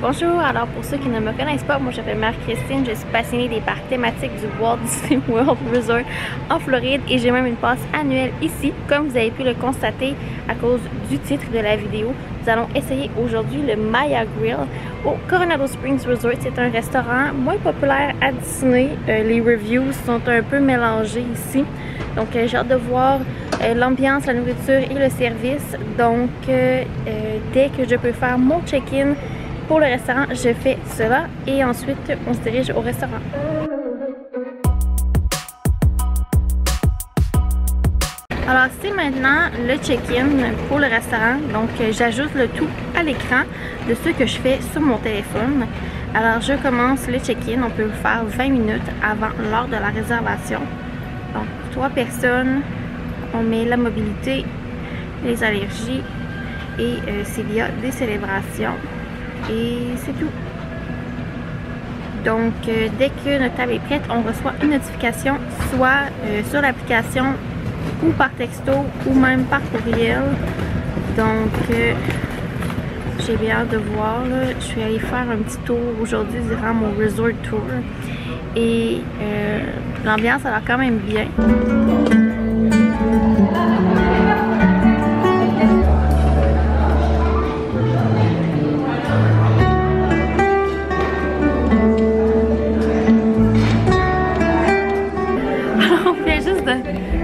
Bonjour, alors pour ceux qui ne me connaissent pas, moi je m'appelle Marie-Christine, je suis passionnée des parcs thématiques du Walt Disney World Resort en Floride et j'ai même une passe annuelle ici. Comme vous avez pu le constater à cause du titre de la vidéo, nous allons essayer aujourd'hui le Maya Grill au Coronado Springs Resort. C'est un restaurant moins populaire à Disney, les reviews sont un peu mélangés ici. Donc j'ai hâte de voir l'ambiance, la nourriture et le service. Donc dès que je peux faire mon check-in pour le restaurant, je fais cela et ensuite on se dirige au restaurant. Alors c'est maintenant le check-in pour le restaurant, donc j'ajoute le tout à l'écran de ce que je fais sur mon téléphone. Alors je commence le check-in, on peut le faire 20 minutes avant l'heure de la réservation. Donc pour 3 personnes, on met la mobilité, les allergies et s'il y a des célébrations. Et c'est tout. Donc dès que notre table est prête, on reçoit une notification soit sur l'application ou par texto ou même par courriel. Donc j'ai bien hâte de voir là. Je suis allée faire un petit tour aujourd'hui durant mon resort tour et l'ambiance a l'air quand même bien.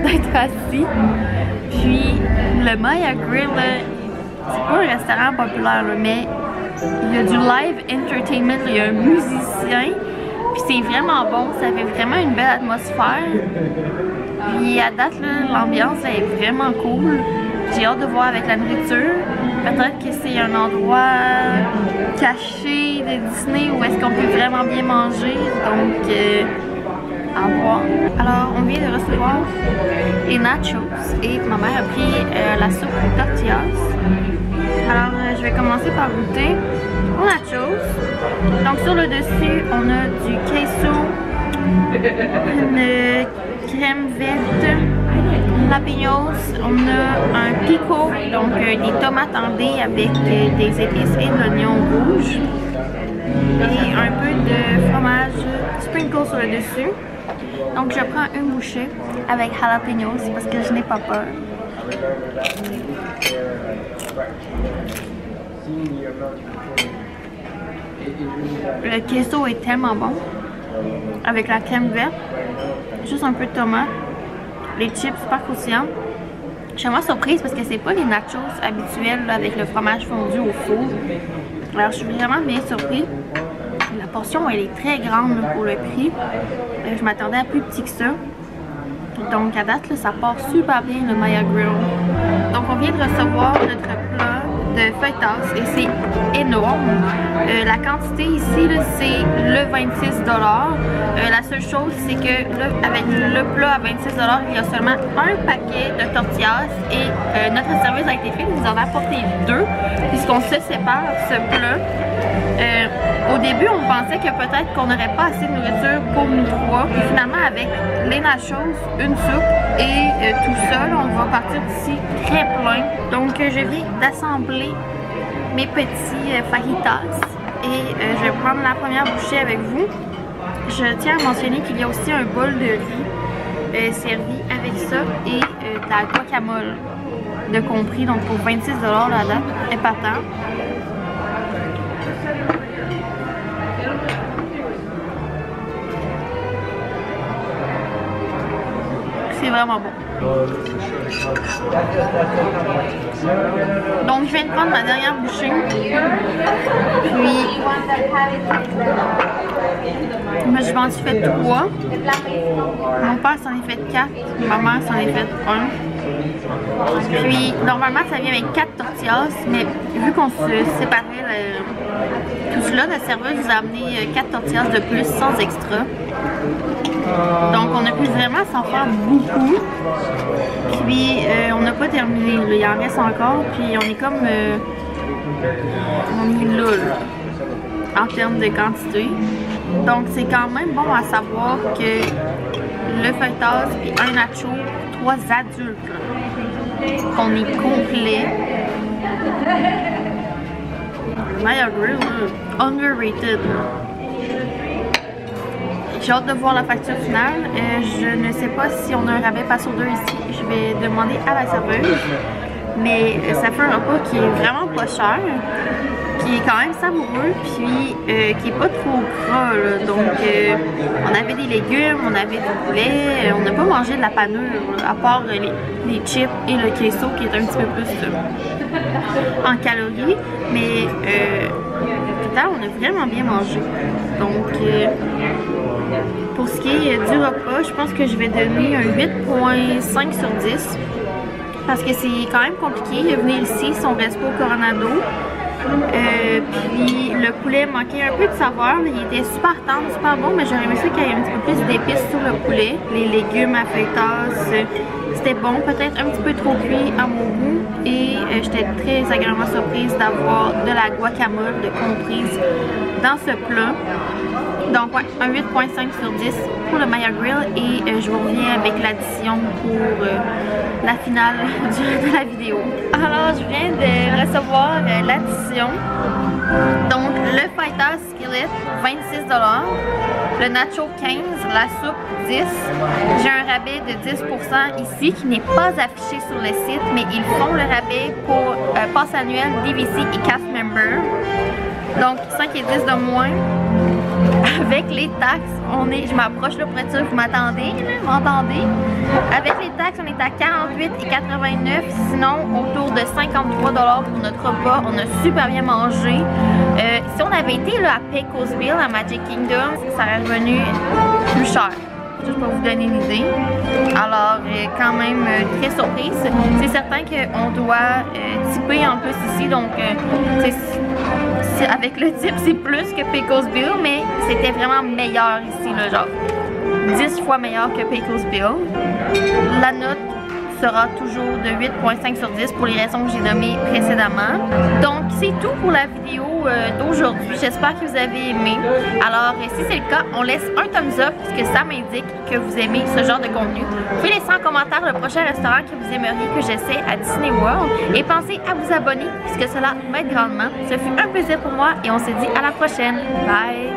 D'être assis. Puis le Maya Grill, c'est pas un restaurant populaire là, mais il y a du live entertainment, il y a un musicien, puis c'est vraiment bon, ça fait vraiment une belle atmosphère. Puis à date l'ambiance est vraiment cool. J'ai hâte de voir avec la nourriture. Peut-être que c'est un endroit caché de Disney où est-ce qu'on peut vraiment bien manger. Donc à voir. Alors on vient de recevoir les nachos et ma mère a pris la soupe tortillas. Alors je vais commencer par goûter aux nachos. Donc sur le dessus on a du queso, une crème verte, jalapenos, on a un pico, donc des tomates en dés avec des épices et de l'oignon rouge et un peu de fromage sprinkle sur le dessus. Donc je prends une bouchée avec jalapenos parce que je n'ai pas peur. Le queso est tellement bon avec la crème verte, juste un peu de tomate, les chips super croustillants. Je suis vraiment surprise parce que c'est pas les nachos habituels là, avec le fromage fondu au four. Alors je suis vraiment bien surprise. La portion elle est très grande pour le prix. Je m'attendais à plus petit que ça. Donc à date là, ça part super bien le Maya Grill. Donc on vient de recevoir notre plat de feuilletas et c'est énorme. La quantité ici c'est le 26 $. La seule chose c'est que là, avec le plat à 26 $, il y a seulement un paquet de tortillas et notre service a été fait. Nous en avons apporté 2 puisqu'on se sépare ce plat. Au début, on pensait que peut-être qu'on n'aurait pas assez de nourriture pour nous 3. Puis finalement, avec les nachos, une soupe et tout ça, là, on va partir d'ici très plein. Donc, je viens d'assembler mes petits fajitas et je vais prendre la première bouchée avec vous. Je tiens à mentionner qu'il y a aussi un bol de riz servi avec ça et de la guacamole de compris. Donc, pour 26 $ là-dedans, épatant. C'est vraiment bon. Donc je viens de prendre ma dernière bouchée. Puis moi je m'en suis fait 3. Mon père s'en est fait 4. Ma mère s'en est fait 1. Puis normalement ça vient avec 4 tortillas, mais vu qu'on se séparait tout cela, la serveuse nous a amené 4 tortillas de plus sans extra. Donc on a pu vraiment s'en faire beaucoup. Puis on n'a pas terminé, là. Il en reste encore. Puis on est comme on est là en termes de quantité. Donc c'est quand même bon à savoir que le feuilletas et un nacho, 3 adultes, qu'on est complet. Maya Grill, underrated. J'ai hâte de voir la facture finale. Je ne sais pas si on a un rabais passe au 2 ici. Je vais demander à la serveuse. Mais ça fait un repas qui est vraiment pas cher, qui est quand même savoureux, puis qui est pas trop gras. Là. Donc on avait des légumes, on avait du poulet, on n'a pas mangé de la panure, là, à part les chips et le queso qui est un petit peu plus en calories. Mais total, on a vraiment bien mangé. Donc pour ce qui est du repas, je pense que je vais donner un 8.5 sur 10. Parce que c'est quand même compliqué de venir ici si on reste pas au Coronado. Puis le poulet manquait un peu de saveur. Il était super tendre, super bon, mais j'aurais aimé ça qu'il y ait un petit peu plus d'épices sur le poulet. Les légumes à feuilletas, c'était bon, peut-être un petit peu trop cuit à mon goût. Et j'étais très agréablement surprise d'avoir de la guacamole de comprise dans ce plat. Donc ouais, un 8.5 sur 10 pour le Maya Grill et je vous reviens avec l'addition pour la finale de la vidéo. Alors je viens de recevoir l'addition. Donc le fajita skillet 26$, le nacho 15$, la soupe 10$. J'ai un rabais de 10% ici qui n'est pas affiché sur le site, mais ils font le rabais pour passe annuel, DVC et cast member. Donc 5 et 10 de moins. Avec les taxes, je m'approche là pour être sûr que vous m'entendez. Avec les taxes, on est à 48,89$. Sinon, autour de 53$ pour notre repas. On a super bien mangé. Si on avait été là, à Pecosville, à Magic Kingdom, ça aurait revenu plus cher. Juste pour vous donner une idée. Alors, quand même très surprise. C'est certain qu'on doit tiper en plus ici. Donc, avec le type, c'est plus que Pecosville, mais c'était vraiment meilleur ici, là, genre 10 fois meilleur que Pecosville. La note sera toujours de 8.5 sur 10 pour les raisons que j'ai nommées précédemment. Donc c'est tout pour la vidéo d'aujourd'hui. J'espère que vous avez aimé. Alors si c'est le cas, on laisse un thumbs up puisque ça m'indique que vous aimez ce genre de contenu. Vous pouvez laisser en commentaire le prochain restaurant que vous aimeriez que j'essaie à Disney World et pensez à vous abonner puisque cela m'aide grandement. Ce fut un plaisir pour moi et on se dit à la prochaine. Bye!